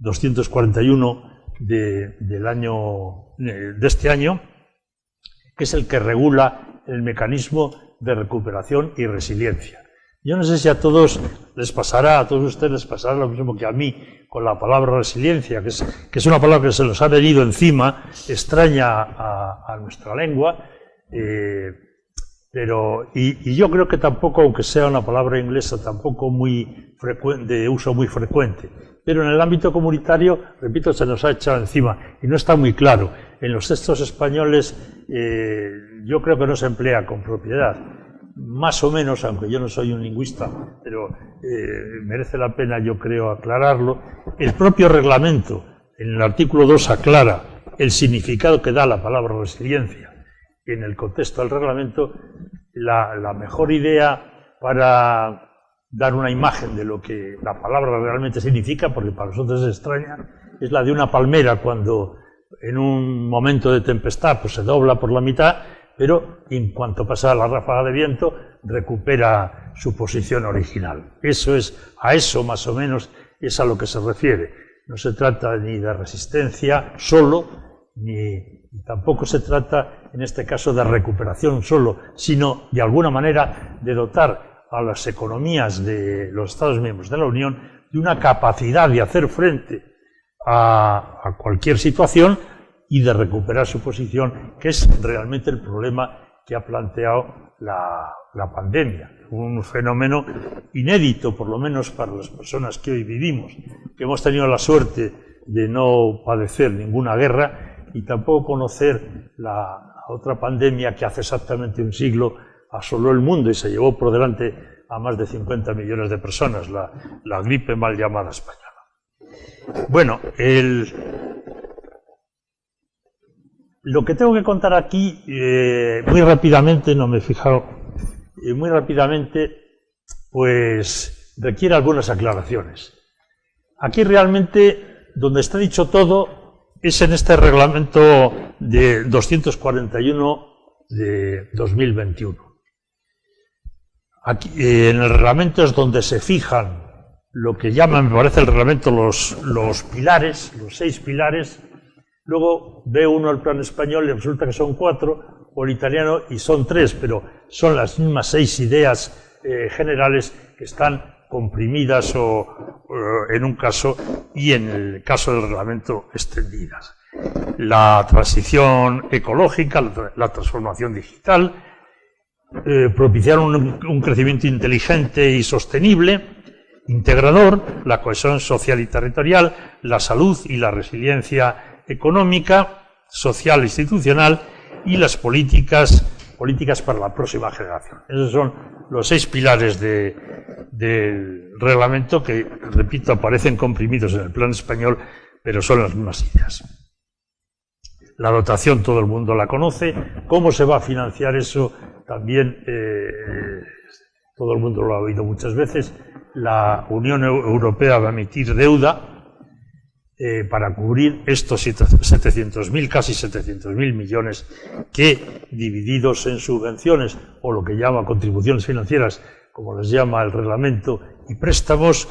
241 de este año, que es el que regula el mecanismo de recuperación y resiliencia. Yo no sé si a todos ustedes les pasará lo mismo que a mí con la palabra resiliencia, que es una palabra que se nos ha venido encima, extraña a nuestra lengua, y yo creo que tampoco, aunque sea una palabra inglesa, tampoco de uso muy frecuente. Pero en el ámbito comunitario, repito, se nos ha echado encima y no está muy claro. En los textos españoles yo creo que no se emplea con propiedad. Más o menos, aunque yo no soy un lingüista, pero merece la pena, yo creo, aclararlo. El propio reglamento, en el artículo 2, aclara el significado que da la palabra resiliencia. En el contexto del reglamento, la mejor idea para dar una imagen de lo que la palabra realmente significa, porque para nosotros es extraña, es la de una palmera cuando en un momento de tempestad pues se dobla por la mitad, pero en cuanto pasa la ráfaga de viento recupera su posición original. A eso más o menos es a lo que se refiere. No se trata ni de resistencia solo, ni tampoco se trata en este caso de recuperación solo, sino de alguna manera de dotar a las economías de los Estados miembros de la Unión de una capacidad de hacer frente a cualquier situación y de recuperar su posición, que es realmente el problema que ha planteado la pandemia. Un fenómeno inédito, por lo menos para las personas que hoy vivimos, que hemos tenido la suerte de no padecer ninguna guerra y tampoco conocer la otra pandemia que hace exactamente un siglo asoló el mundo y se llevó por delante a más de 50 millones de personas, la gripe mal llamada española. Bueno, lo que tengo que contar aquí, muy rápidamente, no me he fijado, muy rápidamente, pues requiere algunas aclaraciones. Aquí realmente, donde está dicho todo, es en este reglamento de 241 de 2021. Aquí, en el reglamento es donde se fijan lo que llaman, me parece el reglamento, los pilares, los 6 pilares. Luego ve uno el plan español y resulta que son 4, o el italiano y son 3, pero son las mismas 6 ideas generales que están comprimidas en un caso y en el caso del reglamento extendidas. La transición ecológica, la transformación digital, propiciar un crecimiento inteligente y sostenible, integrador, la cohesión social y territorial, la salud y la resiliencia económica, social e institucional y las políticas para la próxima generación. Esos son los 6 pilares del reglamento que, repito, aparecen comprimidos en el plan español, pero son las mismas ideas. La dotación todo el mundo la conoce. ¿Cómo se va a financiar eso? También todo el mundo lo ha oído muchas veces. La Unión Europea va a emitir deuda para cubrir estos 700.000, casi 700.000 millones que, divididos en subvenciones o lo que llama contribuciones financieras, como les llama el reglamento, y préstamos,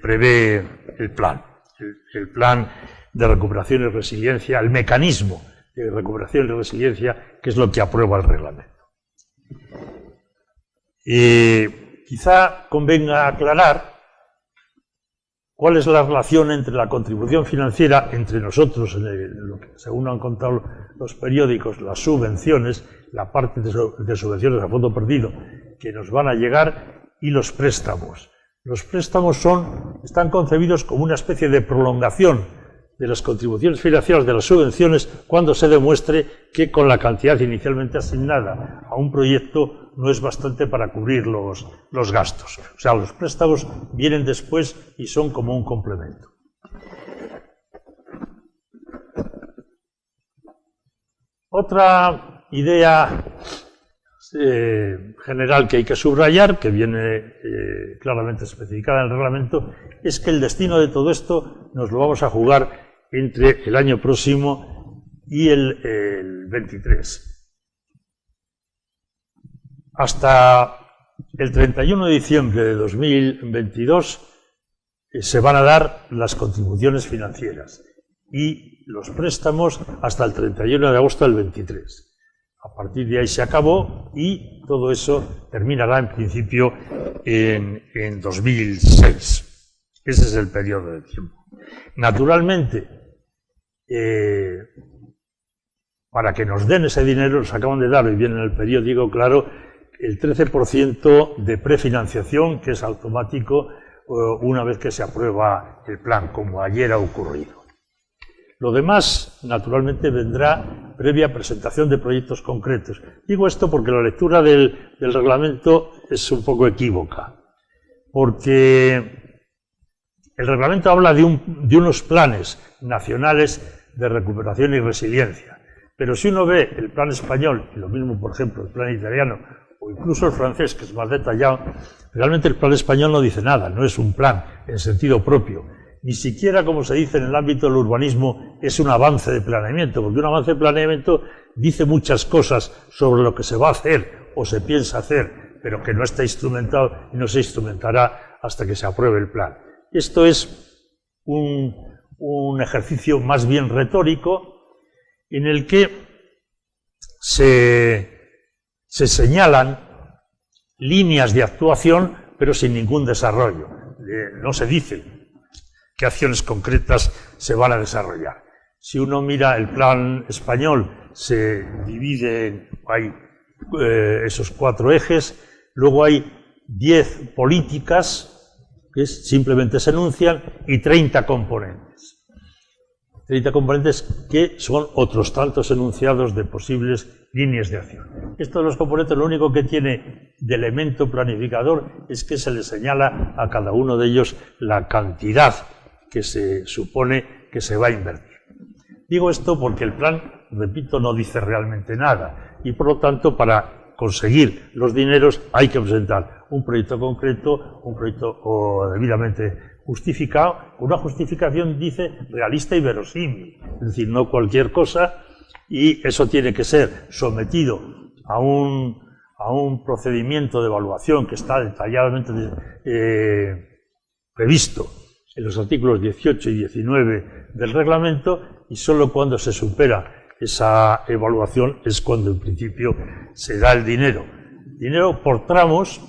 prevé el plan. El plan de recuperación y resiliencia, el mecanismo de recuperación y resiliencia, que es lo que aprueba el reglamento. Quizá convenga aclarar cuál es la relación entre la contribución financiera, entre nosotros, lo que según han contado los periódicos, las subvenciones, la parte de subvenciones a fondo perdido que nos van a llegar, y los préstamos. Los préstamos están concebidos como una especie de prolongación de las contribuciones financieras de las subvenciones cuando se demuestre que con la cantidad inicialmente asignada a un proyecto no es bastante para cubrir los gastos. O sea, los préstamos vienen después y son como un complemento. Otra idea general que hay que subrayar, que viene claramente especificada en el reglamento, es que el destino de todo esto nos lo vamos a jugar entre el año próximo y el 23. Hasta el 31 de diciembre de 2022 se van a dar las contribuciones financieras y los préstamos hasta el 31 de agosto del 23. A partir de ahí se acabó y todo eso terminará en principio en 2006. Ese es el periodo de tiempo. Naturalmente, para que nos den ese dinero, nos acaban de dar, hoy viene en el periódico, claro, el 13% de prefinanciación, que es automático una vez que se aprueba el plan, como ayer ha ocurrido. Lo demás, naturalmente, vendrá previa presentación de proyectos concretos. Digo esto porque la lectura del reglamento es un poco equívoca, porque el reglamento habla de unos planes nacionales de recuperación y resiliencia, pero si uno ve el plan español, y lo mismo, por ejemplo, el plan italiano, o incluso el francés, que es más detallado, realmente el plan español no dice nada, no es un plan en sentido propio. Ni siquiera, como se dice en el ámbito del urbanismo, es un avance de planeamiento, porque un avance de planeamiento dice muchas cosas sobre lo que se va a hacer o se piensa hacer, pero que no está instrumentado y no se instrumentará hasta que se apruebe el plan. Esto es un ejercicio más bien retórico en el que se señalan líneas de actuación, pero sin ningún desarrollo. No se dice qué acciones concretas se van a desarrollar. Si uno mira el plan español, se divide hay esos 4 ejes, luego hay 10 políticas que simplemente se enuncian y 30 componentes. 30 componentes que son otros tantos enunciados de posibles líneas de acción. Esto de los componentes lo único que tiene de elemento planificador es que se le señala a cada uno de ellos la cantidad que se supone que se va a invertir. Digo esto porque el plan, repito, no dice realmente nada y por lo tanto para conseguir los dineros hay que presentar un proyecto concreto, un proyecto debidamente justificado, una justificación, dice, realista y verosímil, es decir, no cualquier cosa, y eso tiene que ser sometido a un procedimiento de evaluación que está detalladamente previsto en los artículos 18 y 19 del reglamento, y solo cuando se supera esa evaluación es cuando en principio se da el dinero. Dinero por tramos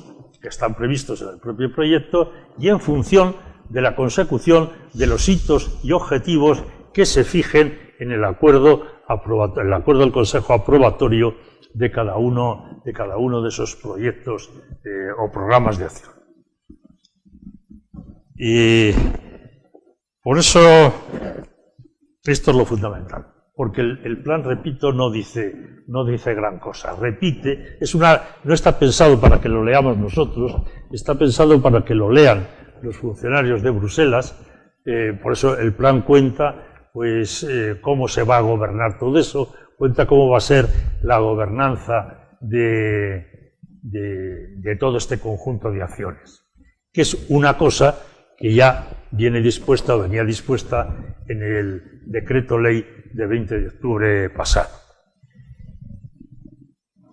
que están previstos en el propio proyecto y en función de la consecución de los hitos y objetivos que se fijen en el acuerdo del Consejo aprobatorio de cada uno de esos proyectos o programas de acción. Y por eso esto es lo fundamental, porque el plan, repito, no dice gran cosa. Repite, no está pensado para que lo leamos nosotros, está pensado para que lo lean los funcionarios de Bruselas. Por eso el plan cuenta cómo se va a gobernar todo eso, cuenta cómo va a ser la gobernanza de todo este conjunto de acciones, que es una cosa que ya venía dispuesta en el decreto ley de 20 de octubre pasado.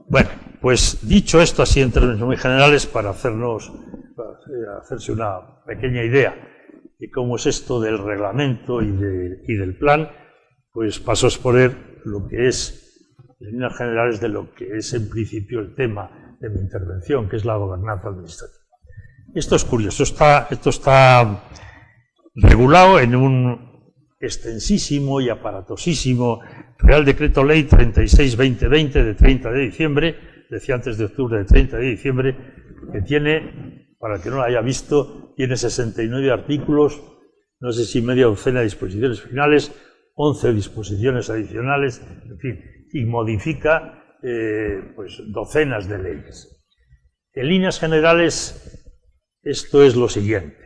Bueno, pues dicho esto así en términos muy generales, para hacerse una pequeña idea de cómo es esto del reglamento y del plan, pues paso a exponer lo que es, en líneas generales, de lo que es en principio el tema de mi intervención, que es la gobernanza administrativa. Esto es curioso, esto está regulado en un extensísimo y aparatosísimo Real Decreto Ley 36-2020 de 30 de diciembre, decía antes de octubre, de 30 de diciembre, que tiene, para el que no lo haya visto, tiene 69 artículos, no sé si media docena de disposiciones finales, 11 disposiciones adicionales, en fin, y modifica docenas de leyes. En líneas generales, esto es lo siguiente.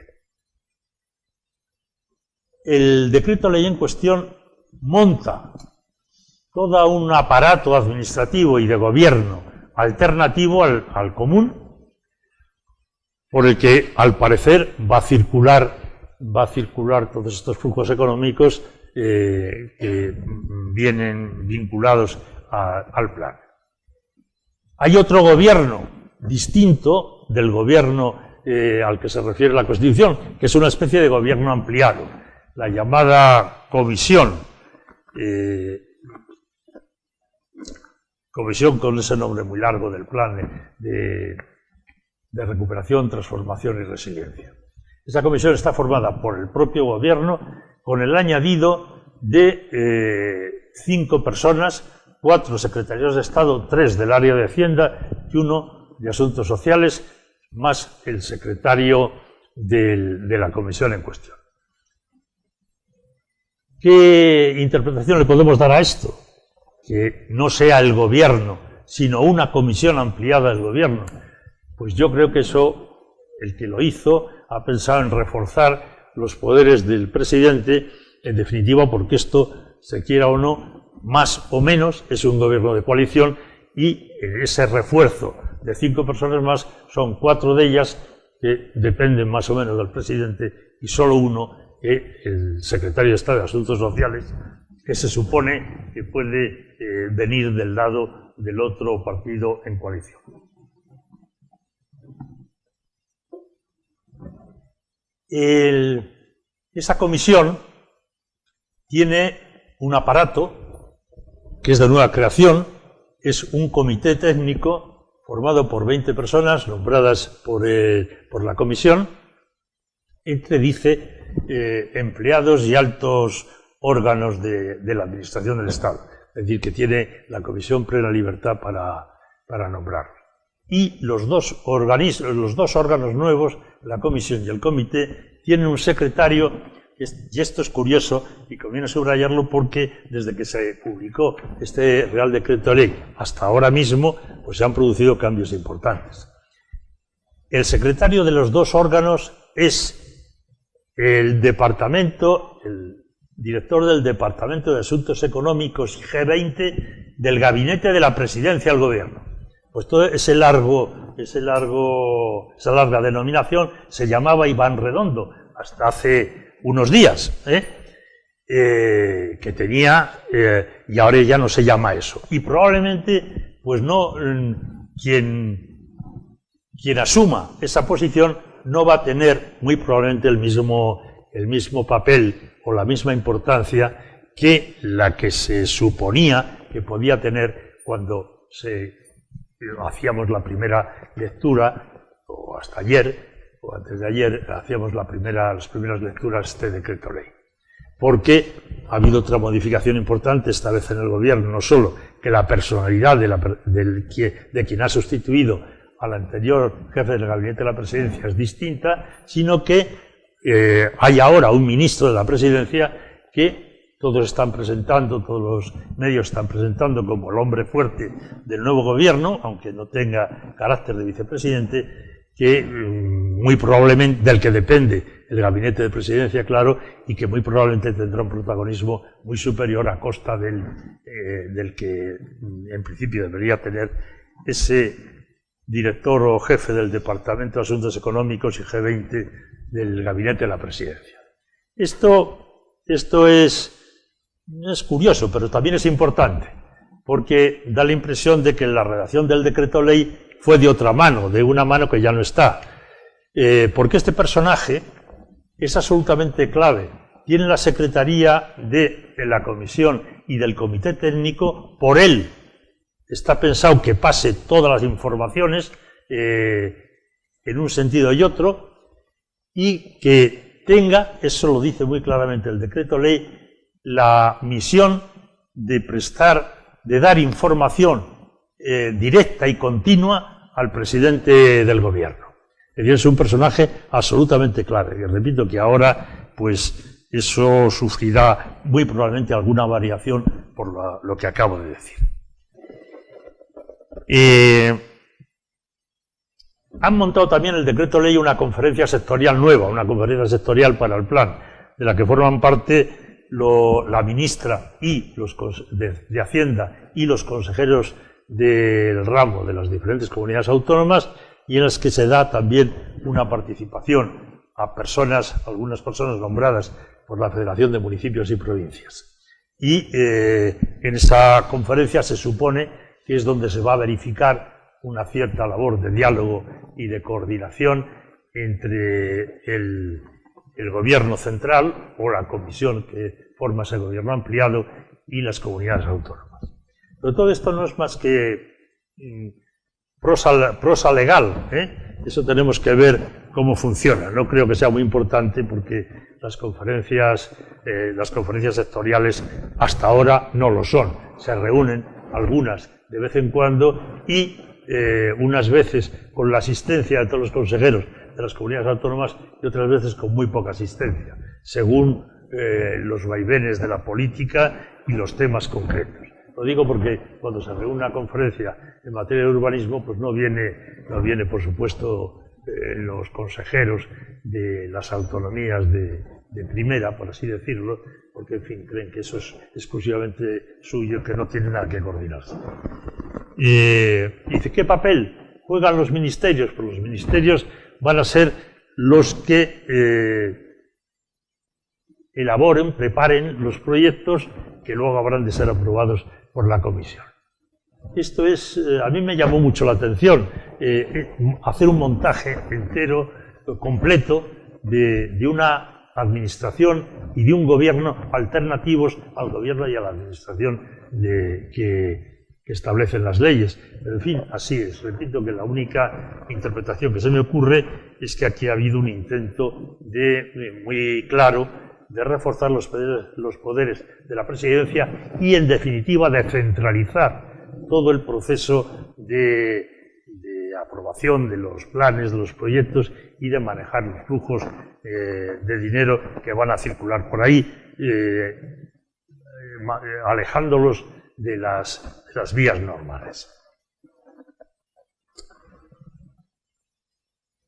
El decreto ley en cuestión monta todo un aparato administrativo y de gobierno alternativo al común, por el que, al parecer, va a circular todos estos flujos económicos que vienen vinculados al plan. Hay otro gobierno distinto del gobierno al que se refiere la Constitución, que es una especie de gobierno ampliado, la llamada comisión. Comisión con ese nombre muy largo del Plan de Recuperación, Transformación y Resiliencia. Esa comisión está formada por el propio gobierno con el añadido de 5 personas, 4 secretarios de Estado, 3 del área de Hacienda y 1 de Asuntos Sociales, más el secretario de la comisión en cuestión. ¿Qué interpretación le podemos dar a esto? Que no sea el gobierno, sino una comisión ampliada del gobierno. Pues yo creo que eso, el que lo hizo, ha pensado en reforzar los poderes del presidente, en definitiva, porque esto, se quiera o no, más o menos, es un gobierno de coalición y ese refuerzo de 5 personas más son 4 de ellas que dependen más o menos del presidente y solo uno, el secretario de Estado de Asuntos Sociales, que se supone que puede venir del lado del otro partido en coalición. Esa comisión tiene un aparato que es de nueva creación, es un comité técnico formado por 20 personas nombradas por la comisión, entre, dice, empleados y altos órganos de la Administración del Estado. Es decir, que tiene la comisión plena libertad para nombrar. Y los dos órganos nuevos, la comisión y el comité, tienen un secretario, y esto es curioso y conviene subrayarlo porque desde que se publicó este Real Decreto Ley hasta ahora mismo, pues se han producido cambios importantes. El secretario de los dos órganos es el director del Departamento de Asuntos Económicos y G20 del Gabinete de la Presidencia del Gobierno. Pues todo esa larga denominación se llamaba Iván Redondo hasta hace unos días, que tenía, y ahora ya no se llama eso. Y probablemente, pues no, quien asuma esa posición no va a tener muy probablemente el mismo papel o la misma importancia que la que se suponía que podía tener cuando hacíamos la primera lectura, o hasta ayer, o antes de ayer, hacíamos las primeras lecturas de este decreto ley. Porque ha habido otra modificación importante, esta vez en el gobierno, no solo que la personalidad de quien ha sustituido al anterior jefe del gabinete de la presidencia es distinta, sino que hay ahora un ministro de la presidencia que todos los medios están presentando como el hombre fuerte del nuevo gobierno, aunque no tenga carácter de vicepresidente, que muy probablemente, del que depende el gabinete de presidencia, claro, y que muy probablemente tendrá un protagonismo muy superior a costa del que en principio debería tener ese director o jefe del Departamento de Asuntos Económicos y G20 del gabinete de la presidencia. Esto es curioso, pero también es importante, porque da la impresión de que la redacción del decreto ley fue de otra mano, de una mano que ya no está. Porque este personaje es absolutamente clave. Tiene la secretaría de la comisión y del comité técnico, por él está pensado que pase todas las informaciones en un sentido y otro, y que tenga, eso lo dice muy claramente el decreto ley, la misión de dar información directa y continua al presidente del gobierno. Es un personaje absolutamente claro. Y repito que ahora, pues, eso sufrirá muy probablemente alguna variación por lo que acabo de decir. Han montado también el decreto ley una conferencia sectorial nueva, una conferencia sectorial para el plan, de la que forman parte la ministra y de Hacienda y los consejeros del ramo de las diferentes comunidades autónomas, y en las que se da también una participación a algunas personas nombradas por la Federación de Municipios y Provincias. Y en esa conferencia se supone que es donde se va a verificar una cierta labor de diálogo y de coordinación entre el gobierno central o la comisión que forma ese gobierno ampliado y las comunidades autónomas. Pero todo esto no es más que prosa legal, Eso tenemos que ver cómo funciona. No creo que sea muy importante porque las conferencias sectoriales hasta ahora no lo son. Se reúnen algunas de vez en cuando y unas veces con la asistencia de todos los consejeros de las comunidades autónomas y otras veces con muy poca asistencia, según los vaivenes de la política y los temas concretos. Lo digo porque cuando se reúne una conferencia en materia de urbanismo, pues no viene por supuesto los consejeros de las autonomías de primera, por así decirlo, porque en fin, creen que eso es exclusivamente suyo, que no tiene nada que coordinarse. Dice, ¿qué papel juegan los ministerios? Pues los ministerios van a ser los que elaboren, preparen los proyectos que luego habrán de ser aprobados por la comisión. Esto a mí me llamó mucho la atención, hacer un montaje entero, completo, de una administración y de un gobierno alternativos al gobierno y a la administración que establecen las leyes. Pero en fin, así es. Repito que la única interpretación que se me ocurre es que aquí ha habido un intento muy claro de reforzar los poderes de la presidencia y, en definitiva, de centralizar todo el proceso de aprobación de los planes, de los proyectos y de manejar los flujos de dinero que van a circular por ahí, alejándolos de las vías normales.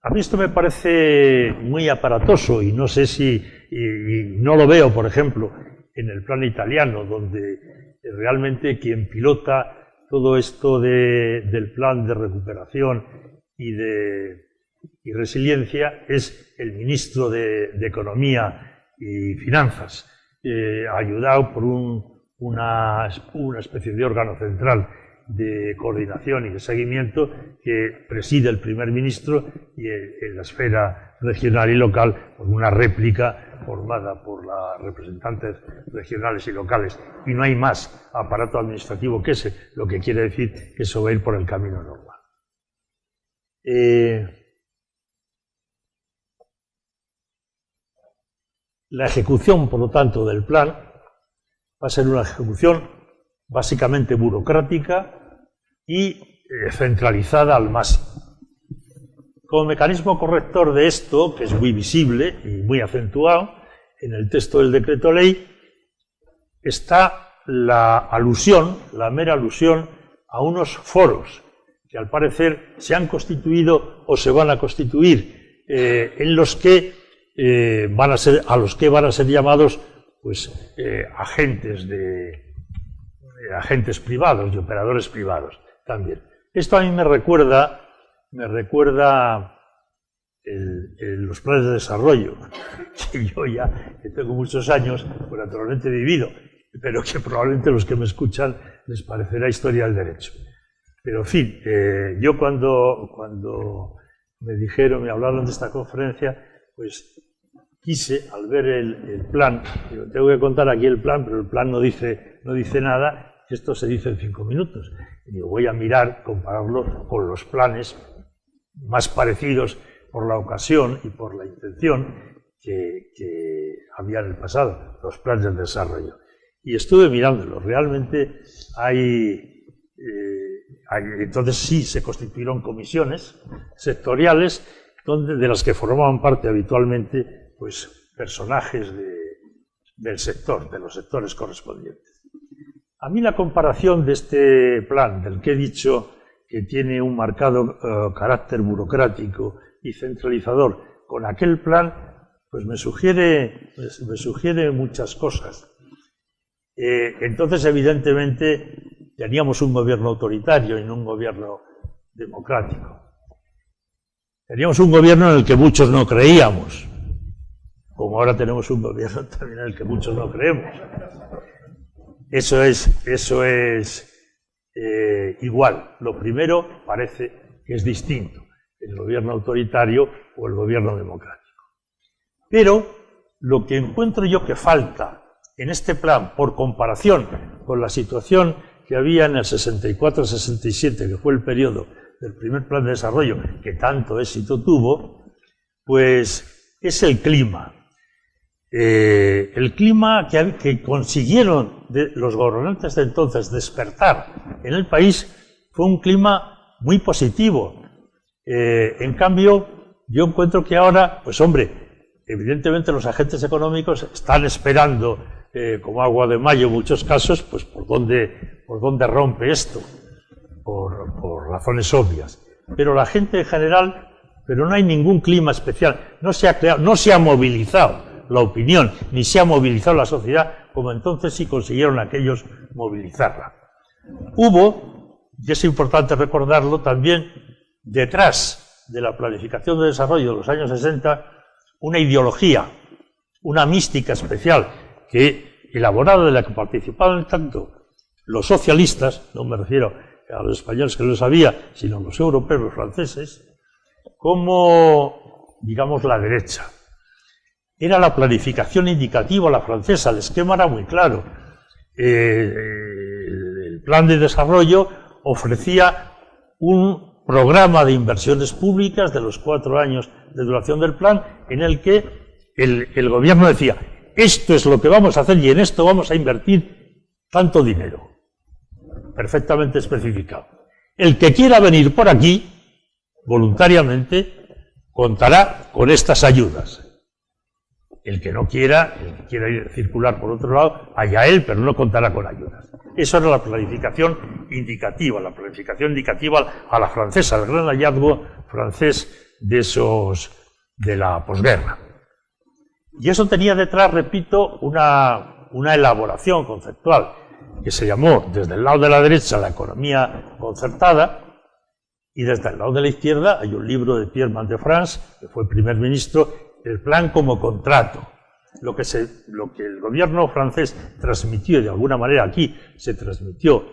A mí esto me parece muy aparatoso y no sé si, y no lo veo, por ejemplo, en el plan italiano, donde realmente quien pilota todo esto del plan de recuperación y resiliencia es el ministro de Economía y Finanzas, ayudado por una especie de órgano central de coordinación y de seguimiento que preside el primer ministro y en la esfera regional y local por una réplica formada por las representantes regionales y locales. Y no hay más aparato administrativo que ese, lo que quiere decir que eso va a ir por el camino normal. La ejecución, por lo tanto, del plan va a ser una ejecución básicamente burocrática y centralizada al máximo. Como mecanismo corrector de esto, que es muy visible y muy acentuado, en el texto del decreto ley está la mera alusión a unos foros que al parecer se han constituido o se van a constituir, en los que van a ser llamados pues agentes privados y operadores privados también. Esto a mí me recuerda los planes de desarrollo, que yo ya que tengo muchos años, pues naturalmente he vivido, pero que probablemente los que me escuchan les parecerá historia del derecho. Pero en fin, yo cuando me hablaron de esta conferencia, pues quise, al ver el plan, digo, tengo que contar aquí el plan, pero el plan no dice nada, esto se dice en 5 minutos. Y digo, voy a mirar, compararlo con los planes más parecidos por la ocasión y por la intención que había en el pasado, los planes de desarrollo. Y estuve mirándolos, realmente entonces sí se constituyeron comisiones sectoriales de las que formaban parte habitualmente pues personajes del sector, de los sectores correspondientes. A mí la comparación de este plan, del que he dicho que tiene un marcado carácter burocrático y centralizador, con aquel plan, pues me sugiere muchas cosas. Entonces, evidentemente, teníamos un gobierno autoritario y no un gobierno democrático. Teníamos un gobierno en el que muchos no creíamos, como ahora tenemos un gobierno también en el que muchos no creemos. Eso es igual. Lo primero parece que es distinto. El gobierno autoritario o el gobierno democrático. Pero lo que encuentro yo que falta en este plan, por comparación con la situación que había en el 64-67, que fue el periodo del primer plan de desarrollo, que tanto éxito tuvo, pues es el clima. El clima que consiguieron los gobernantes de entonces despertar en el país fue un clima muy positivo. En cambio, yo encuentro que ahora, pues hombre, evidentemente los agentes económicos están esperando, como agua de mayo en muchos casos, pues por dónde rompe esto, por razones obvias. Pero la gente en general, pero no hay ningún clima especial, no se ha creado, no se ha movilizado la opinión, ni se ha movilizado la sociedad, como entonces sí consiguieron aquellos movilizarla. Hubo, y es importante recordarlo también, detrás de la planificación de desarrollo de los años 60, una ideología, una mística especial, que elaborada de la que participaban tanto los socialistas, no me refiero a los españoles que lo sabía, sino los europeos, los franceses, como, digamos, la derecha. Era la planificación indicativa, la francesa, el esquema era muy claro. El plan de desarrollo ofrecía un programa de inversiones públicas de los 4 años de duración del plan, en el que el gobierno decía, esto es lo que vamos a hacer y en esto vamos a invertir tanto dinero. Perfectamente especificado. El que quiera venir por aquí, voluntariamente, contará con estas ayudas. El que no quiera, el que quiera ir circular por otro lado, allá él, pero no contará con ayudas. Eso era la planificación indicativa a la francesa, el gran hallazgo francés de la posguerra. Y eso tenía detrás, repito, una elaboración conceptual que se llamó desde el lado de la derecha la economía concertada, y desde el lado de la izquierda hay un libro de Pierre Mendès-France, que fue primer ministro, el plan como contrato. Lo que el gobierno francés transmitió, y de alguna manera aquí se transmitió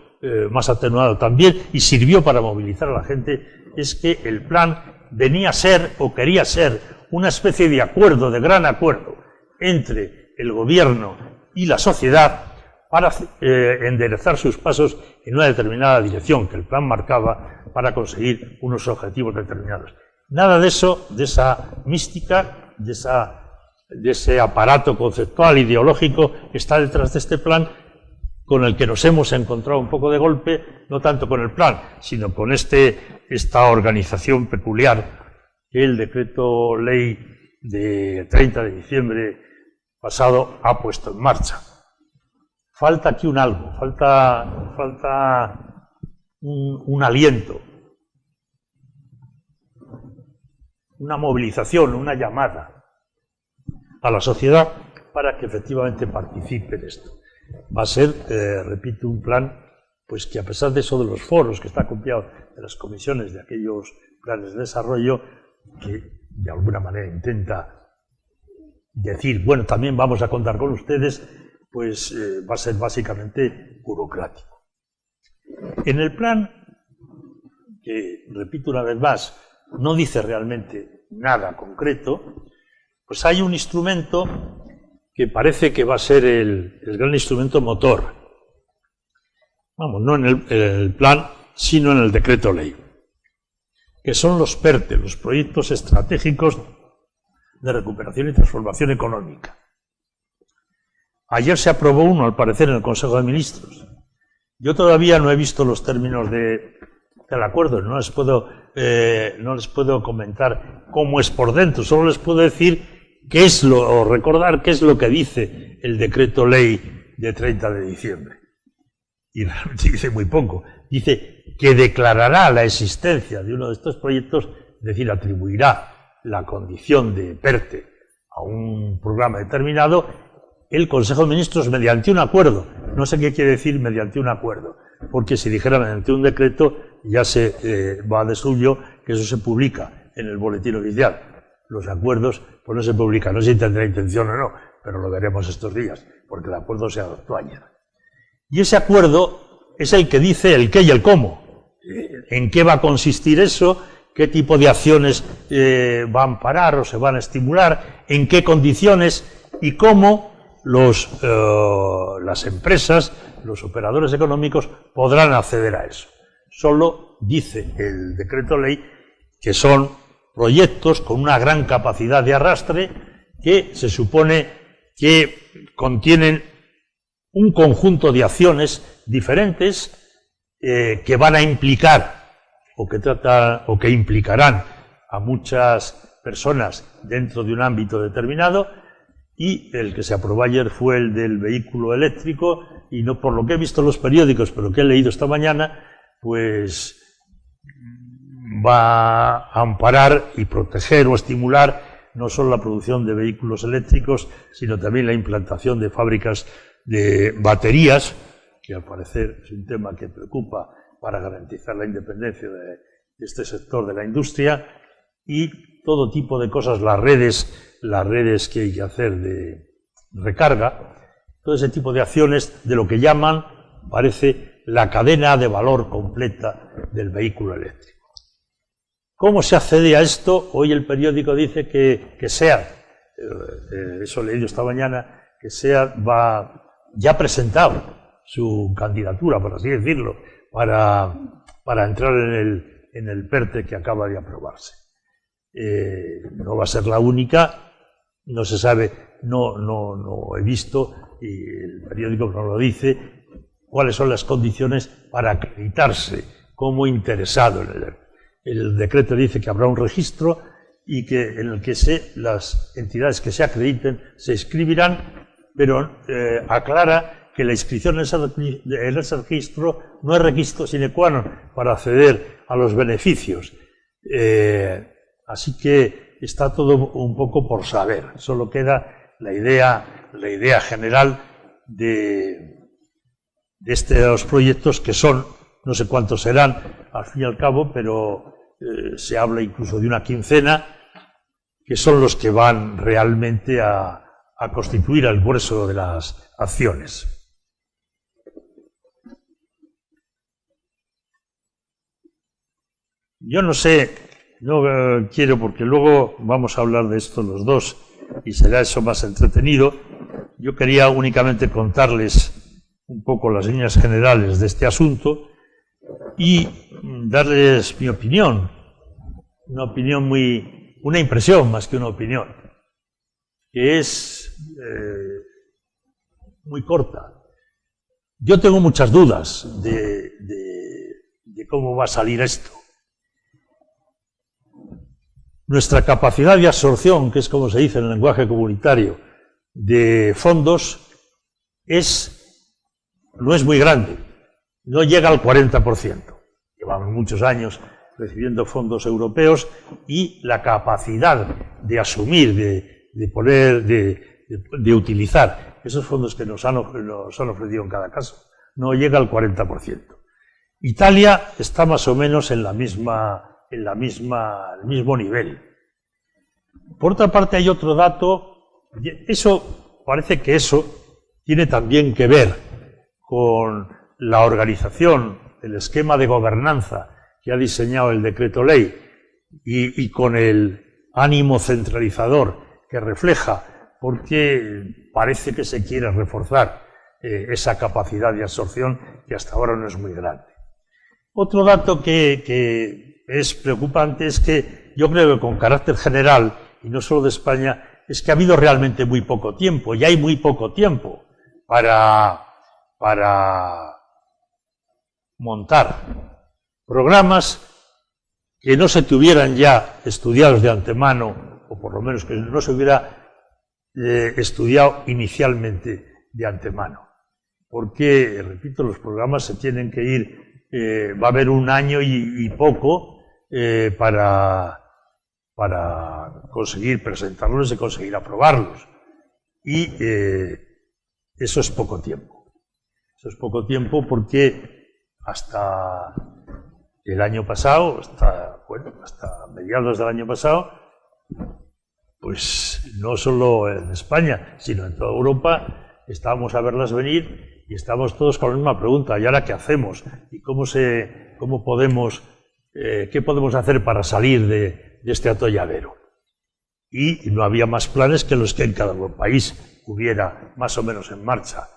más atenuado también, y sirvió para movilizar a la gente, es que el plan venía a ser, o quería ser, una especie de acuerdo, de gran acuerdo, entre el gobierno y la sociedad para enderezar sus pasos en una determinada dirección que el plan marcaba para conseguir unos objetivos determinados. Nada de eso, de esa mística, de ese aparato conceptual, ideológico, está detrás de este plan, con el que nos hemos encontrado un poco de golpe, no tanto con el plan, sino con esta organización peculiar que el decreto ley de 30 de diciembre pasado ha puesto en marcha. Falta aquí un algo, falta un aliento, una movilización, una llamada a la sociedad para que efectivamente participe en esto. Va a ser, repito, un plan pues que a pesar de eso de los foros que está copiado de las comisiones de aquellos planes de desarrollo, que de alguna manera intenta decir, bueno, también vamos a contar con ustedes, pues va a ser básicamente burocrático. En el plan, que repito una vez más, no dice realmente nada concreto, pues hay un instrumento que parece que va a ser el gran instrumento motor. Vamos, no en el plan, sino en el decreto ley, que son los PERTE, los proyectos estratégicos de recuperación y transformación económica. Ayer se aprobó uno, al parecer, en el Consejo de Ministros. Yo todavía no he visto los términos del acuerdo, no les puedo comentar cómo es por dentro, solo les puedo decir o recordar qué es lo que dice el decreto ley de 30 de diciembre. Y realmente dice muy poco. Dice que declarará la existencia de uno de estos proyectos, es decir, atribuirá la condición de PERTE a un programa determinado, el Consejo de Ministros mediante un acuerdo. No sé qué quiere decir mediante un acuerdo, porque si dijera mediante un decreto ya se va de suyo que eso se publica en el boletín oficial. Los acuerdos pues no se publican, no sé si tendrá intención o no, pero lo veremos estos días, porque el acuerdo se adoptó ayer. Y ese acuerdo es el que dice el qué y el cómo. ¿En qué va a consistir eso? qué tipo de acciones van a parar o se van a estimular, en qué condiciones y cómo las empresas, los operadores económicos podrán acceder a eso. Solo dice el decreto ley que son proyectos con una gran capacidad de arrastre que se supone que contienen un conjunto de acciones diferentes que van a implicar o que implicarán a muchas personas dentro de un ámbito determinado, y el que se aprobó ayer fue el del vehículo eléctrico, y no, por lo que he visto en los periódicos, pero que he leído esta mañana, pues va a amparar y proteger o estimular no solo la producción de vehículos eléctricos, sino también la implantación de fábricas de baterías, que al parecer es un tema que preocupa para garantizar la independencia de este sector de la industria, y todo tipo de cosas, las redes que hay que hacer de recarga, todo ese tipo de acciones de lo que llaman, parece, la cadena de valor completa del vehículo eléctrico. ¿Cómo se accede a esto? Hoy el periódico dice que SEAT, eso he leído esta mañana, que SEAT ya ha presentado su candidatura, por así decirlo, para entrar en el PERTE que acaba de aprobarse. No va a ser la única, no se sabe, no he visto, y el periódico no lo dice, cuáles son las condiciones para acreditarse como interesado en el decreto dice que habrá un registro y que en el que las entidades que se acrediten se inscribirán, pero aclara que la inscripción en ese registro no es requisito sine qua non para acceder a los beneficios. Así que está todo un poco por saber. Solo queda la idea general de estos proyectos, que son, no sé cuántos serán al fin y al cabo, pero se habla incluso de una quincena, que son los que van realmente a constituir el grueso de las acciones. Yo no sé, no quiero, porque luego vamos a hablar de esto los dos y será eso más entretenido. Yo quería únicamente contarles un poco las líneas generales de este asunto y darles mi opinión, una impresión más que una opinión, que es muy corta. Yo tengo muchas dudas de cómo va a salir esto. Nuestra capacidad de absorción, que es como se dice en el lenguaje comunitario, de fondos, no es muy grande, no llega al 40%. Llevamos muchos años recibiendo fondos europeos y la capacidad de asumir, de utilizar esos fondos que nos han ofrecido en cada caso, no llega al 40%. Italia está más o menos en el mismo nivel. Por otra parte, hay otro dato, parece que eso tiene también que ver con la organización, el esquema de gobernanza que ha diseñado el decreto ley y con el ánimo centralizador que refleja, porque parece que se quiere reforzar esa capacidad de absorción que hasta ahora no es muy grande. Otro dato que es preocupante es que yo creo que con carácter general, y no solo de España, es que ha habido realmente muy poco tiempo, y hay muy poco tiempo para montar programas que no se tuvieran ya estudiados de antemano, o por lo menos que no se hubiera estudiado inicialmente de antemano. Porque, repito, los programas se tienen que ir, va a haber un año y poco para conseguir presentarlos y conseguir aprobarlos. Y eso es poco tiempo. Eso es poco tiempo porque hasta el año pasado, hasta mediados del año pasado, pues no solo en España, sino en toda Europa, estábamos a verlas venir y estábamos todos con la misma pregunta: ¿y ahora qué hacemos? ¿Y cómo podemos ¿qué podemos hacer para salir de este atolladero? Y no había más planes que los que en cada país hubiera más o menos en marcha.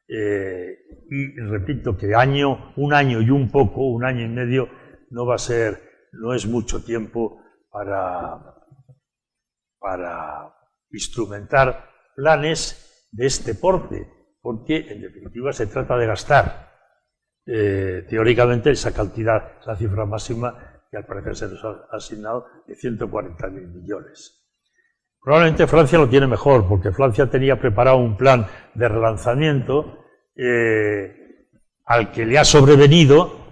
Y repito que un año y un poco, un año y medio, no es mucho tiempo para instrumentar planes de este porte, porque en definitiva se trata de gastar teóricamente esa cantidad, esa cifra máxima que al parecer se nos ha asignado de 140.000 millones. Probablemente Francia lo tiene mejor, porque Francia tenía preparado un plan de relanzamiento al que le ha sobrevenido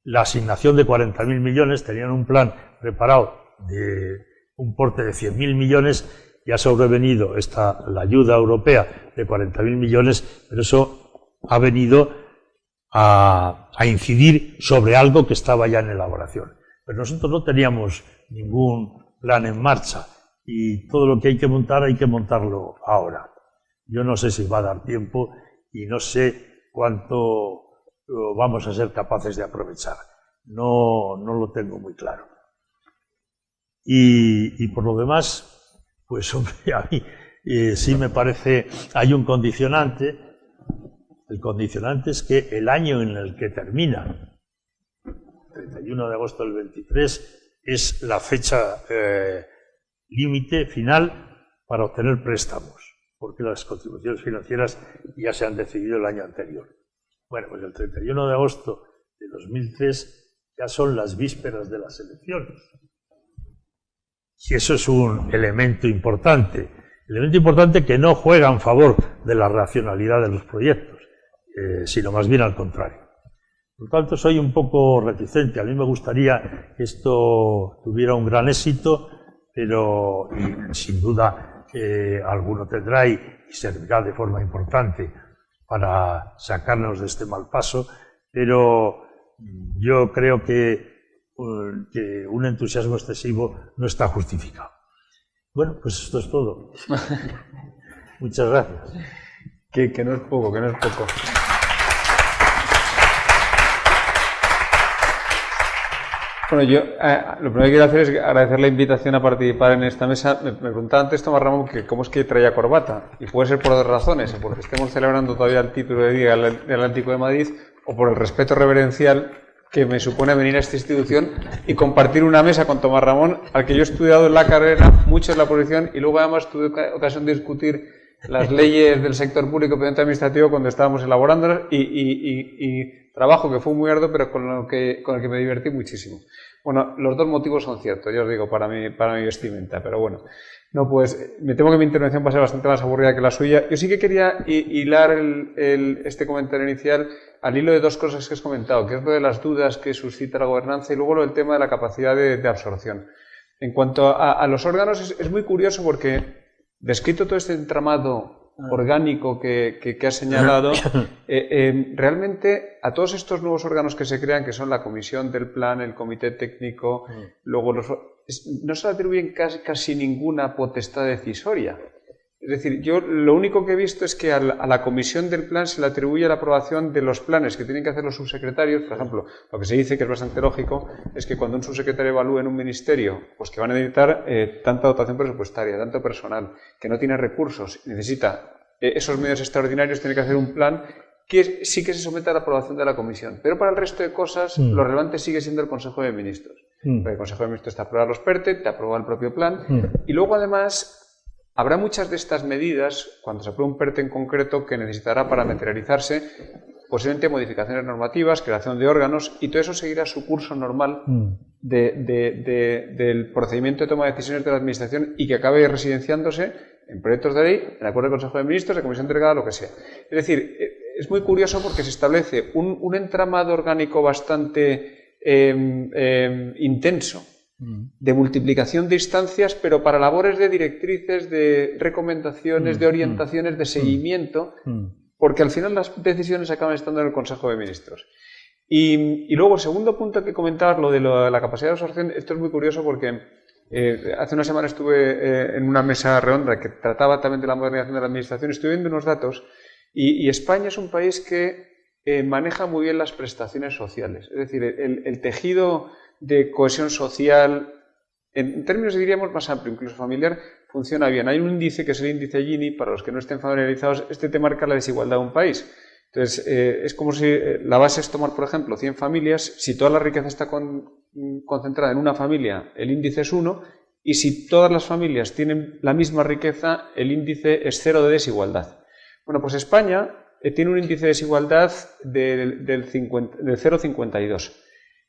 la asignación de 40.000 millones, tenían un plan preparado de un porte de 100.000 millones y ha sobrevenido la ayuda europea de 40.000 millones, pero eso ha venido a incidir sobre algo que estaba ya en elaboración. Pero nosotros no teníamos ningún plan en marcha y todo lo que hay que montarlo ahora. Yo no sé si va a dar tiempo y no sé cuánto vamos a ser capaces de aprovechar. No lo tengo muy claro. Y por lo demás, pues hombre, a mí sí me parece, hay un condicionante. El condicionante es que el año en el que termina, 31 de agosto del 23, es la fecha límite final para obtener préstamos, porque las contribuciones financieras ya se han decidido el año anterior. Bueno, pues el 31 de agosto de 2003 ya son las vísperas de las elecciones. Y eso es un elemento importante que no juega en favor de la racionalidad de los proyectos, sino más bien al contrario. Por lo tanto, soy un poco reticente. A mí me gustaría que esto tuviera un gran éxito, pero sin duda alguno tendrá y servirá de forma importante para sacarnos de este mal paso, pero yo creo que un entusiasmo excesivo no está justificado. Bueno, pues esto es todo. Muchas gracias. Que no es poco, que no es poco. Bueno, yo lo primero que quiero hacer es agradecer la invitación a participar en esta mesa. Me preguntaba antes Tomás Ramón que cómo es que traía corbata, y puede ser por dos razones, o porque estemos celebrando todavía el título de Día del Atlántico de Madrid, o por el respeto reverencial que me supone venir a esta institución y compartir una mesa con Tomás Ramón, al que yo he estudiado en la carrera, mucho en la posición, y luego además tuve ocasión de discutir las leyes del sector público y administrativo cuando estábamos elaborándolas, y trabajo que fue muy arduo, pero con el que me divertí muchísimo. Bueno, los dos motivos son ciertos, ya os digo, para mi vestimenta, pero bueno, no, pues me temo que mi intervención va a ser bastante más aburrida que la suya. Yo sí que quería hilar este comentario inicial al hilo de dos cosas que has comentado, que es lo de las dudas que suscita la gobernanza y luego lo del tema de la capacidad de absorción. En cuanto a los órganos, es muy curioso porque, descrito todo este entramado orgánico que has señalado, realmente a todos estos nuevos órganos que se crean, que son la comisión del plan, el comité técnico, luego no se le atribuyen casi ninguna potestad decisoria. Es decir, yo lo único que he visto es que a la comisión del plan se le atribuye la aprobación de los planes que tienen que hacer los subsecretarios. Por ejemplo, lo que se dice, que es bastante lógico, es que cuando un subsecretario evalúe en un ministerio, pues que van a necesitar tanta dotación presupuestaria, tanto personal, que no tiene recursos, necesita esos medios extraordinarios, tiene que hacer un plan que sí que se somete a la aprobación de la comisión. Pero para el resto de cosas, lo relevante sigue siendo el Consejo de Ministros. El Consejo de Ministros te aprueba los PERTE, te aprueba el propio plan, y luego además habrá muchas de estas medidas, cuando se apruebe un PERTE en concreto, que necesitará para materializarse posiblemente modificaciones normativas, creación de órganos, y todo eso seguirá su curso normal del procedimiento de toma de decisiones de la Administración y que acabe residenciándose en proyectos de ley, en acuerdo del Consejo de Ministros, de comisión delegada, lo que sea. Es decir, es muy curioso porque se establece un entramado orgánico bastante intenso, de multiplicación de instancias, pero para labores de directrices, de recomendaciones, de orientaciones, de seguimiento, porque al final las decisiones acaban estando en el Consejo de Ministros. Y luego el segundo punto que comentabas, lo de la capacidad de absorción, esto es muy curioso porque hace una semana estuve en una mesa redonda que trataba también de la modernización de la administración, estuve viendo unos datos y España es un país que maneja muy bien las prestaciones sociales, es decir, el tejido de cohesión social, en términos diríamos más amplio, incluso familiar, funciona bien. Hay un índice que es el índice Gini, para los que no estén familiarizados, este te marca la desigualdad de un país. Entonces, es como si la base es tomar, por ejemplo, 100 familias, si toda la riqueza está concentrada en una familia, el índice es 1, y si todas las familias tienen la misma riqueza, el índice es 0 de desigualdad. Bueno, pues España tiene un índice de desigualdad del 0,52,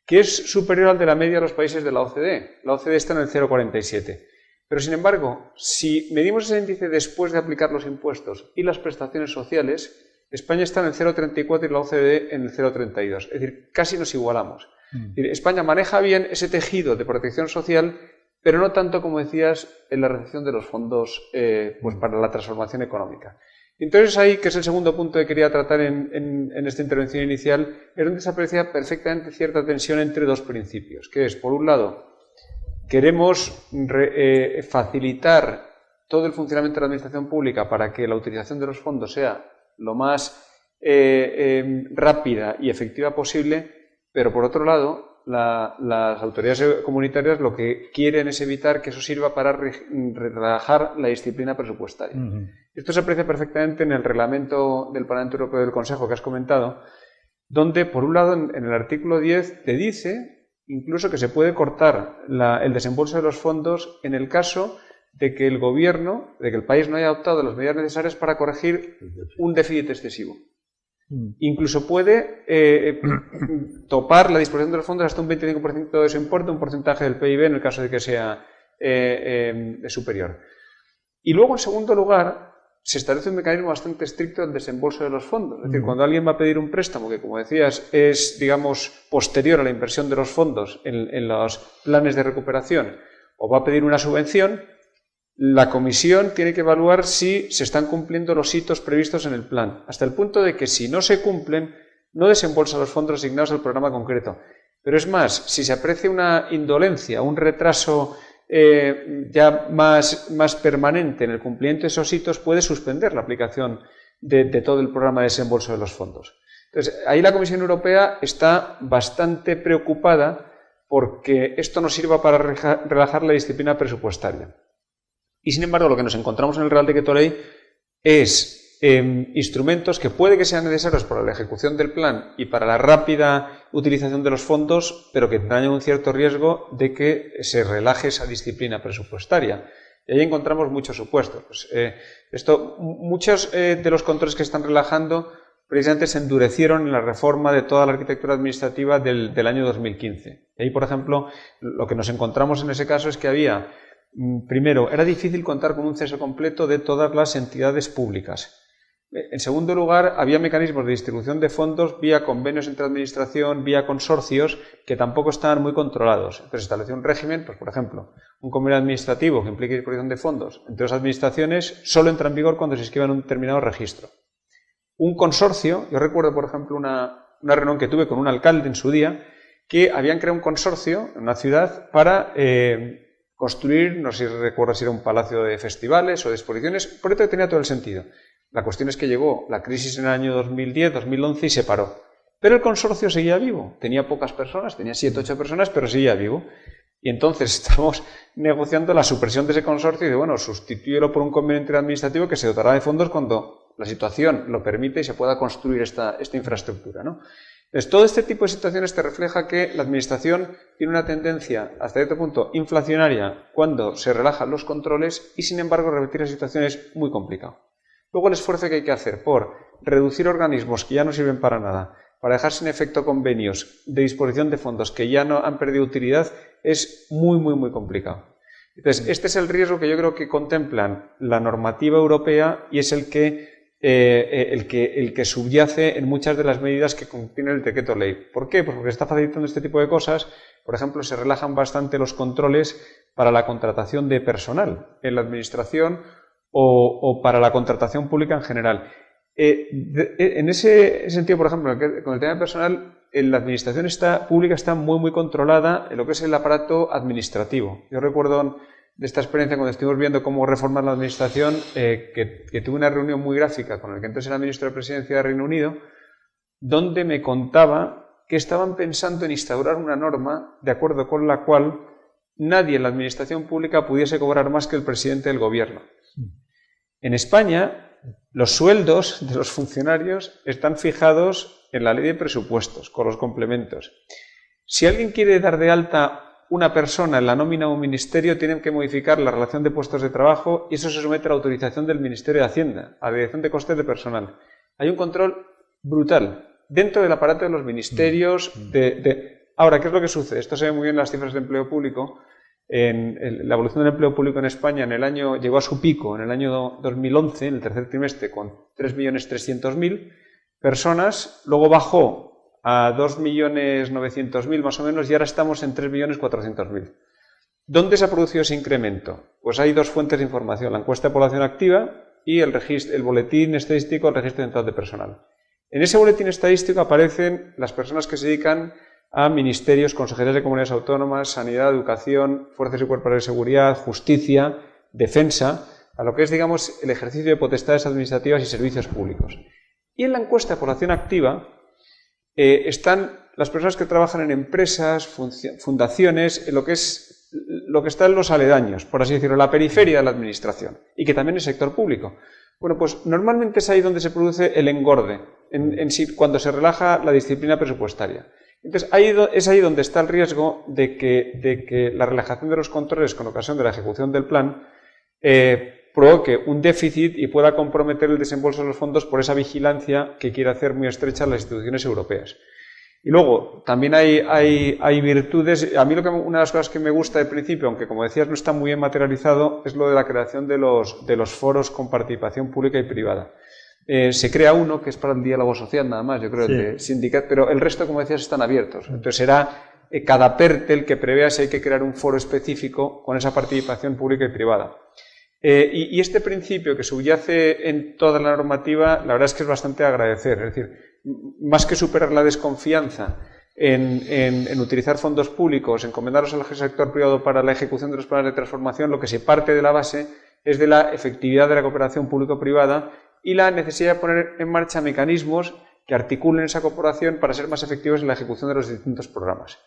que es superior al de la media de los países de la OCDE. La OCDE está en el 0,47. Pero, sin embargo, si medimos ese índice después de aplicar los impuestos y las prestaciones sociales, España está en el 0,34 y la OCDE en el 0,32. Es decir, casi nos igualamos. Es decir, España maneja bien ese tejido de protección social, pero no tanto, como decías, en la recepción de los fondos pues para la transformación económica. Entonces ahí, que es el segundo punto que quería tratar en esta intervención inicial, es donde se aprecia perfectamente cierta tensión entre dos principios, que es, por un lado, queremos facilitar todo el funcionamiento de la administración pública para que la utilización de los fondos sea lo más rápida y efectiva posible, pero por otro lado, las autoridades comunitarias lo que quieren es evitar que eso sirva para relajar la disciplina presupuestaria. Esto se aprecia perfectamente en el reglamento del Parlamento Europeo y del Consejo que has comentado, donde, por un lado, en el artículo 10 te dice incluso que se puede cortar el desembolso de los fondos en el caso de que el gobierno, de que el país no haya adoptado las medidas necesarias para corregir un déficit excesivo. Incluso puede topar la disposición de los fondos hasta un 25% de su importe, un porcentaje del PIB en el caso de que sea superior. Y luego, en segundo lugar, se establece un mecanismo bastante estricto del desembolso de los fondos. Es decir, cuando alguien va a pedir un préstamo que, como decías, es, digamos, posterior a la inversión de los fondos en los planes de recuperación, o va a pedir una subvención, la comisión tiene que evaluar si se están cumpliendo los hitos previstos en el plan, hasta el punto de que si no se cumplen, no desembolsa los fondos asignados al programa concreto. Pero es más, si se aprecia una indolencia, un retraso ya más permanente en el cumplimiento de esos hitos, puede suspender la aplicación de todo el programa de desembolso de los fondos. Entonces, ahí la Comisión Europea está bastante preocupada porque esto no sirva para relajar la disciplina presupuestaria. Y, sin embargo, lo que nos encontramos en el Real Decreto Ley es instrumentos que puede que sean necesarios para la ejecución del plan y para la rápida utilización de los fondos, pero que tendrán un cierto riesgo de que se relaje esa disciplina presupuestaria. Y ahí encontramos muchos supuestos. Pues, muchos de los controles que están relajando precisamente se endurecieron en la reforma de toda la arquitectura administrativa del año 2015. Y ahí, por ejemplo, lo que nos encontramos en ese caso es que había, primero, era difícil contar con un censo completo de todas las entidades públicas. En segundo lugar, había mecanismos de distribución de fondos vía convenios entre administración, vía consorcios, que tampoco estaban muy controlados. Entonces, se estableció un régimen, pues, por ejemplo, un convenio administrativo que implique disposición de fondos entre dos administraciones solo entra en vigor cuando se inscriba en un determinado registro. Un consorcio, yo recuerdo, por ejemplo, una reunión que tuve con un alcalde en su día, que habían creado un consorcio en una ciudad para construir, no sé si recuerdo si era un palacio de festivales o de exposiciones, por eso tenía todo el sentido. La cuestión es que llegó la crisis en el año 2010, 2011 y se paró. Pero el consorcio seguía vivo. Tenía pocas personas, tenía 7 o 8 personas, pero seguía vivo. Y entonces estamos negociando la supresión de ese consorcio y de, bueno, sustitúyelo por un convenio interadministrativo que se dotará de fondos cuando la situación lo permite y se pueda construir esta infraestructura, ¿no? Entonces, todo este tipo de situaciones te refleja que la administración tiene una tendencia, hasta cierto punto, inflacionaria cuando se relajan los controles y, sin embargo, revertir la situación es muy complicado. Luego, el esfuerzo que hay que hacer por reducir organismos que ya no sirven para nada, para dejar sin efecto convenios de disposición de fondos que ya no han perdido utilidad, es muy complicado. Entonces, este es el riesgo que yo creo que contemplan la normativa europea y es el que subyace en muchas de las medidas que contiene el decreto ley. ¿Por qué? Pues porque está facilitando este tipo de cosas. Por ejemplo, se relajan bastante los controles para la contratación de personal en la administración o para la contratación pública en general. En ese sentido, por ejemplo, con el tema de personal, la administración pública está muy controlada en lo que es el aparato administrativo. Yo recuerdo de esta experiencia cuando estuvimos viendo cómo reformar la administración, que tuve una reunión muy gráfica con el que entonces era ministro de Presidencia de Reino Unido, donde me contaba que estaban pensando en instaurar una norma de acuerdo con la cual nadie en la administración pública pudiese cobrar más que el presidente del gobierno. En España, los sueldos de los funcionarios están fijados en la ley de presupuestos, con los complementos. Si alguien quiere dar de alta una persona en la nómina de un ministerio, tienen que modificar la relación de puestos de trabajo y eso se somete a la autorización del Ministerio de Hacienda, a la Dirección de Costes de Personal. Hay un control brutal dentro del aparato de los ministerios. Ahora, ¿qué es lo que sucede? Esto se ve muy bien en las cifras de empleo público. La evolución del empleo público en España llegó a su pico en el año 2011, en el tercer trimestre, con 3.300.000 personas, luego bajó a 2.900.000 más o menos y ahora estamos en 3.400.000. ¿Dónde se ha producido ese incremento? Pues hay dos fuentes de información, la encuesta de población activa y el boletín estadístico del Registro Central de Personal. En ese boletín estadístico aparecen las personas que se dedican a ministerios, consejerías de comunidades autónomas, sanidad, educación, fuerzas y cuerpos de seguridad, justicia, defensa, a lo que es, digamos, el ejercicio de potestades administrativas y servicios públicos. Y en la encuesta de población activa están las personas que trabajan en empresas, fundaciones, en lo que está en los aledaños, por así decirlo, la periferia de la administración, y que también es sector público. Bueno, pues normalmente es ahí donde se produce el engorde, cuando se relaja la disciplina presupuestaria. Entonces, es ahí donde está el riesgo de que la relajación de los controles con ocasión de la ejecución del plan provoque un déficit y pueda comprometer el desembolso de los fondos por esa vigilancia que quiere hacer muy estrecha las instituciones europeas. Y luego, también hay virtudes. A mí una de las cosas que me gusta de principio, aunque como decías no está muy bien materializado, es lo de la creación de los foros con participación pública y privada. Se crea uno que es para el diálogo social nada más, yo creo, de sindicatos, pero el resto, como decías, están abiertos. Entonces será cada PERTE el que prevea si hay que crear un foro específico con esa participación pública y privada. Y este principio que subyace en toda la normativa, la verdad es que es bastante agradecer. Es decir, más que superar la desconfianza en utilizar fondos públicos, encomendarlos al sector privado para la ejecución de los planes de transformación, lo que se parte de la base es de la efectividad de la cooperación público-privada y la necesidad de poner en marcha mecanismos que articulen esa cooperación para ser más efectivos en la ejecución de los distintos programas.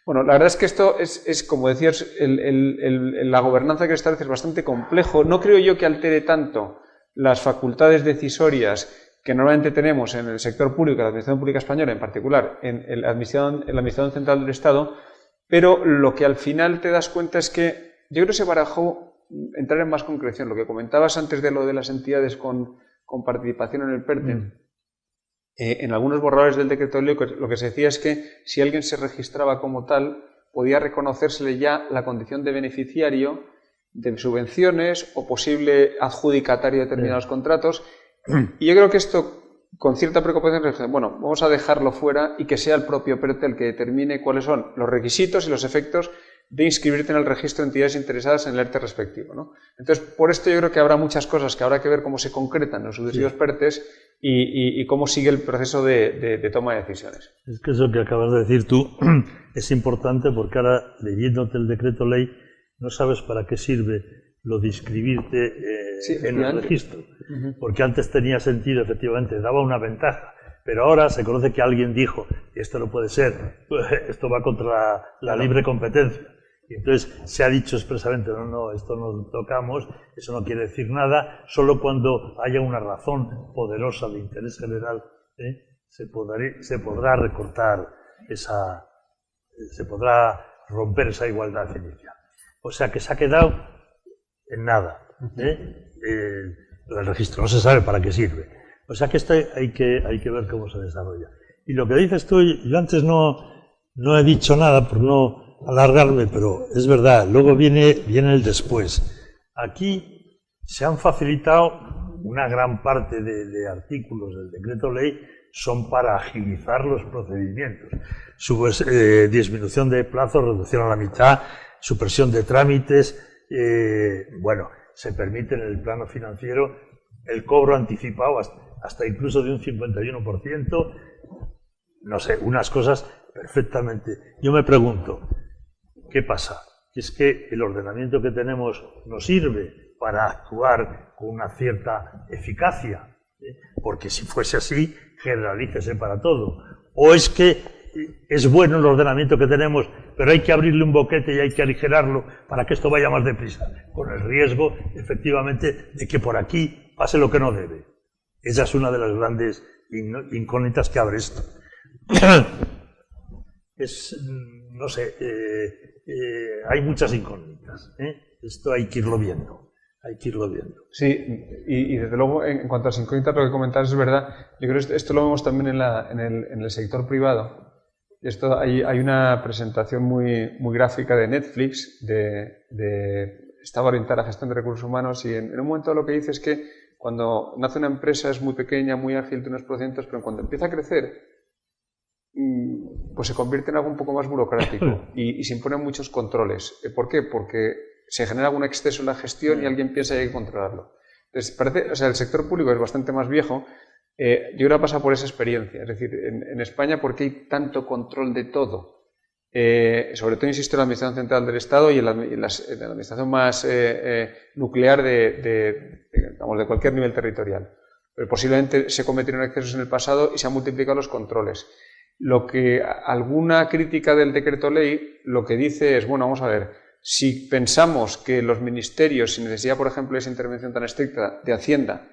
Bueno, la verdad es que esto es como decías, la gobernanza que establece es bastante complejo. No creo yo que altere tanto las facultades decisorias que normalmente tenemos en el sector público, en la Administración Pública Española en particular, en la Administración Central del Estado, pero lo que al final te das cuenta es que yo creo que se barajó entrar en más concreción. Lo que comentabas antes de lo de las entidades con participación en el PERTE, en algunos borradores del decreto de ley lo que se decía es que si alguien se registraba como tal, podía reconocérsele ya la condición de beneficiario de subvenciones o posible adjudicatario de determinados contratos. Y yo creo que esto, con cierta preocupación, bueno, vamos a dejarlo fuera y que sea el propio PERTE el que determine cuáles son los requisitos y los efectos de inscribirte en el registro de entidades interesadas en el ERTE respectivo, ¿no? Entonces, por esto yo creo que habrá muchas cosas que habrá que ver cómo se concretan los sucesivos PERTEs y cómo sigue el proceso de toma de decisiones. Es que eso que acabas de decir tú es importante porque ahora, leyéndote el decreto ley, no sabes para qué sirve lo de inscribirte en el registro. Porque antes tenía sentido, efectivamente, daba una ventaja. Pero ahora se conoce que alguien dijo, y esto no puede ser, esto va contra la libre competencia. Y entonces se ha dicho expresamente, no, esto no lo tocamos, eso no quiere decir nada, solo cuando haya una razón poderosa de interés general se podrá recortar se podrá romper esa igualdad inicial. O sea que se ha quedado en nada. El registro no se sabe para qué sirve. O sea que esto hay que ver cómo se desarrolla. Y lo que dices tú, yo antes no he dicho nada por no alargarme, pero es verdad, luego viene el después. Aquí se han facilitado una gran parte de artículos del decreto ley, son para agilizar los procedimientos. Disminución de plazos, reducción a la mitad, supresión de trámites, bueno, se permite en el plano financiero el cobro anticipado hasta incluso de un 51%, no sé, unas cosas perfectamente. Yo me pregunto, ¿qué pasa? Es que el ordenamiento que tenemos no sirve para actuar con una cierta eficacia, porque si fuese así, generalícese para todo. O es que es bueno el ordenamiento que tenemos, pero hay que abrirle un boquete y hay que aligerarlo para que esto vaya más deprisa, con el riesgo, efectivamente, de que por aquí pase lo que no debe. Esa es una de las grandes incógnitas que abre esto. No sé, hay muchas incógnitas, Esto hay que irlo viendo. Sí, y desde luego, en cuanto a las incógnitas, lo que comentabas es verdad. Yo creo que esto lo vemos también en el sector privado. Hay una presentación muy gráfica de Netflix, estaba orientada a la gestión de recursos humanos, y en un momento lo que dice es que cuando nace una empresa es muy pequeña, muy ágil, de unos procedimientos, pero cuando empieza a crecer, pues se convierte en algo un poco más burocrático y se imponen muchos controles. ¿Por qué? Porque se genera algún exceso en la gestión y alguien piensa que hay que controlarlo. Entonces, el sector público es bastante más viejo. Yo creo que pasa por esa experiencia. Es decir, en España, ¿por qué hay tanto control de todo? Sobre todo, insisto, en la Administración Central del Estado y en la Administración más nuclear de cualquier nivel territorial. Pero posiblemente se cometieron excesos en el pasado y se han multiplicado los controles. Alguna crítica del decreto ley lo que dice es, bueno, vamos a ver, si pensamos que los ministerios, sin necesidad, por ejemplo, de esa intervención tan estricta de Hacienda,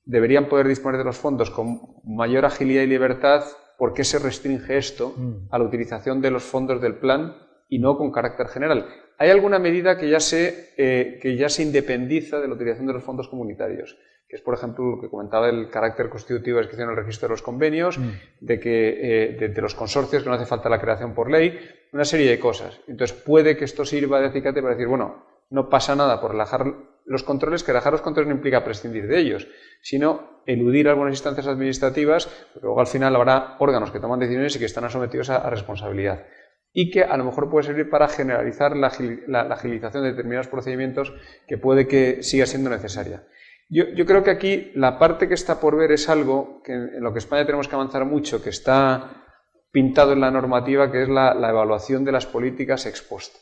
deberían poder disponer de los fondos con mayor agilidad y libertad, ¿por qué se restringe esto a la utilización de los fondos del plan y no con carácter general? Hay alguna medida que ya se independiza de la utilización de los fondos comunitarios, que es, por ejemplo, lo que comentaba, el carácter constitutivo de inscripción en el registro de los convenios, de los consorcios, que no hace falta la creación por ley, una serie de cosas. Entonces, puede que esto sirva de acicate para decir, bueno, no pasa nada por relajar los controles, que relajar los controles no implica prescindir de ellos, sino eludir algunas instancias administrativas, porque luego al final habrá órganos que toman decisiones y que están sometidos a responsabilidad. Y que a lo mejor puede servir para generalizar la agilización de determinados procedimientos que puede que siga siendo necesaria. Yo creo que aquí la parte que está por ver es algo en lo que España tenemos que avanzar mucho, que está pintado en la normativa, que es la evaluación de las políticas ex post.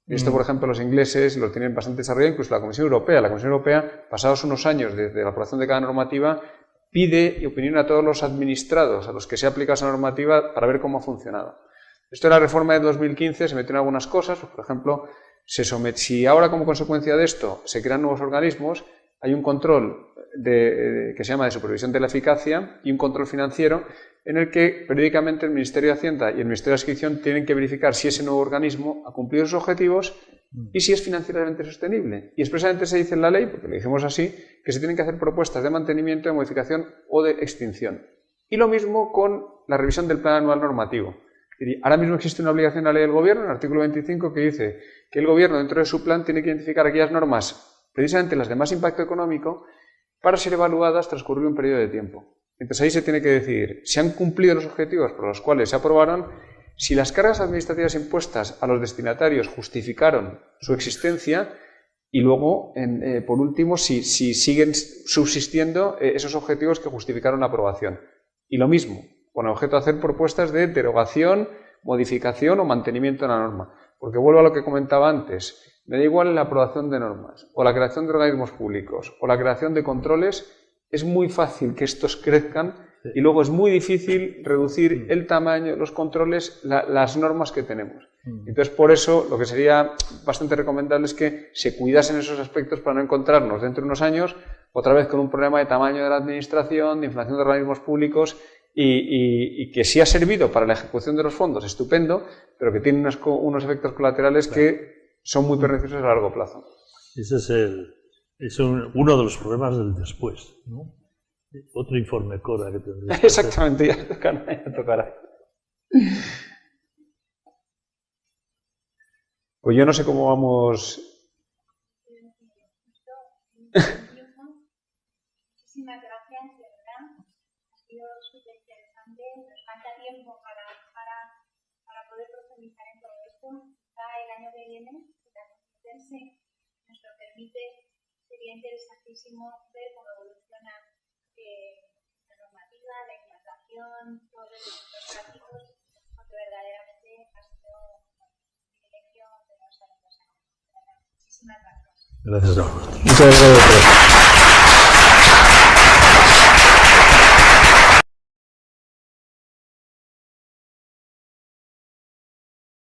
Esto, por ejemplo, los ingleses lo tienen bastante desarrollado, incluso la Comisión Europea. La Comisión Europea, pasados unos años desde la aprobación de cada normativa, pide opinión a todos los administrados a los que se aplica esa normativa para ver cómo ha funcionado. Esto en la reforma de 2015 se metieron algunas cosas, pues, por ejemplo, si ahora como consecuencia de esto se crean nuevos organismos, hay un control que se llama de supervisión de la eficacia y un control financiero en el que periódicamente el Ministerio de Hacienda y el Ministerio de Adscripción tienen que verificar si ese nuevo organismo ha cumplido sus objetivos y si es financieramente sostenible. Y expresamente se dice en la ley, porque lo dijimos así, que se tienen que hacer propuestas de mantenimiento, de modificación o de extinción. Y lo mismo con la revisión del plan anual normativo. Ahora mismo existe una obligación en la ley del Gobierno, en el artículo 25, que dice que el Gobierno dentro de su plan tiene que identificar aquellas normas, precisamente las de más impacto económico, para ser evaluadas transcurrido un periodo de tiempo. Entonces ahí se tiene que decidir si han cumplido los objetivos por los cuales se aprobaron, si las cargas administrativas impuestas a los destinatarios justificaron su existencia y luego, por último, si siguen subsistiendo esos objetivos que justificaron la aprobación. Y lo mismo, con el objeto de hacer propuestas de derogación, modificación o mantenimiento de la norma. Porque vuelvo a lo que comentaba antes, me da igual la aprobación de normas, o la creación de organismos públicos, o la creación de controles, es muy fácil que estos crezcan y luego es muy difícil reducir el tamaño de los controles, las normas que tenemos. Entonces, por eso, lo que sería bastante recomendable es que se cuidasen esos aspectos para no encontrarnos dentro de unos años otra vez con un problema de tamaño de la administración, de inflación de organismos públicos y que sí ha servido para la ejecución de los fondos, estupendo, pero que tiene unos efectos colaterales que son muy perniciosos a largo plazo. Ese es uno de los problemas del después, ¿no? Otro informe Cora que tendría. Exactamente, ya tocará. Pues yo no sé cómo vamos. Muchísimas gracias, de verdad. Ha sido súper interesante. Nos falta tiempo para poder profundizar en todo esto. Quizá el año que viene, si la Complutense nos lo permite, sería interesantísimo ver cómo evoluciona la normativa, la implantación, todos los efectos prácticos, porque verdaderamente ha sido un privilegio de los años. Muchísimas gracias. Gracias a vosotros. Muchas gracias.